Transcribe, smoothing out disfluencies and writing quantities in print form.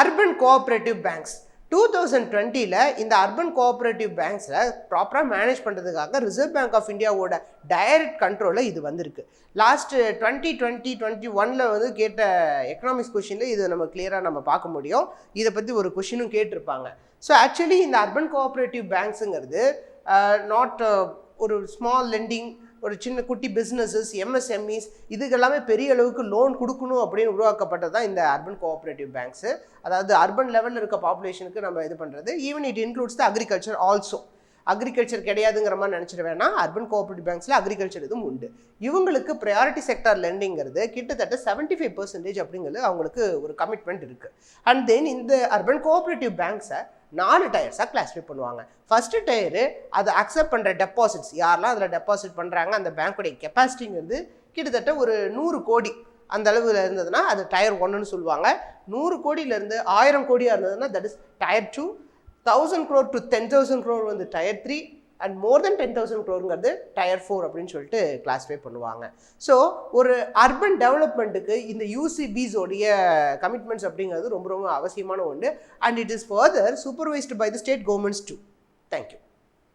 Urban cooperative banks 2020ல் இந்த urban cooperative பேங்க்ஸில் ப்ராப்பராக manage பண்ணுறதுக்காக ரிசர்வ் பேங்க் ஆஃப் இந்தியாவோட டைரக்ட் கண்ட்ரோலில் இது வந்திருக்கு. லாஸ்ட்டு 2021 வந்து கேட்ட எக்கனாமிக்ஸ் கொஷினில் இது நம்ம கிளியராக நம்ம பார்க்க முடியும். இதை பற்றி ஒரு கொஷினும் கேட்டிருப்பாங்க. ஸோ ஆக்சுவலி இந்த அர்பன் கோஆப்ரேட்டிவ் பேங்க்ஸுங்கிறது நாட் ஒரு ஸ்மால் லெண்டிங், ஒரு சின்ன குட்டி பிஸ்னஸஸ், எம்எஸ்எம்இஸ் இதுக்கெல்லாமே பெரிய அளவுக்கு லோன் கொடுக்கணும் அப்படின்னு உருவாக்கப்பட்டது தான் இந்த அர்பன் கோஆப்ரேட்டிவ் பேங்க்ஸு. அதாவது அர்பன் லெவலில் இருக்க பாப்புலேஷனுக்கு நம்ம இது பண்ணுறது. Even it includes the agriculture also. Agriculture கிடையாதுங்கிற மாதிரி நினச்சிட வேணாம். அர்பன் கோஆப்ரேட்டிவ் பேங்க்ஸில் அக்ரிகல்ச்சர் இதுவும் உண்டு. இவங்களுக்கு ப்ரையாரிட்டி செக்டார் லெண்டிங்கிறது கிட்டத்தட்ட 75% அப்படிங்கிறது அவங்களுக்கு ஒரு கமிட்மெண்ட் இருக்குது. அண்ட் தென் இந்த அர்பன் கோஆப்ரேட்டிவ் பேங்க்ஸை 4 டயர்ஸாக கிளாஸிஃபை பண்ணுவாங்க. ஃபஸ்ட்டு டயரு அதை அக்செப்ட் பண்ணுற டெபாசிட்ஸ், யாரெல்லாம் அதில் டெபாசிட் பண்ணுறாங்க, அந்த பேங்க்குடைய கெப்பாசிட்டிங் வந்து கிட்டத்தட்ட ஒரு 100 கோடி அந்த அளவில் இருந்ததுன்னா அது டயர் 1ன்னு சொல்லுவாங்க. 100 கோடியிலேருந்து 1000 கோடியாக இருந்ததுன்னா that is tier 2. 1000 crore to 10,000 crore வந்து tier 3 and more then 10,000 crore tier 4 அப்படின்னு சொல்லிட்டு கிளாஸிஃபை பண்ணுவாங்க. ஸோ ஒரு அர்பன் டெவலப்மெண்ட்டுக்கு இந்த யூசிபிஸோடைய கமிட்மெண்ட்ஸ் அப்படிங்கிறது ரொம்ப ரொம்ப அவசியமான ஒன்று. And it is further supervised by the state governments too. Thank you.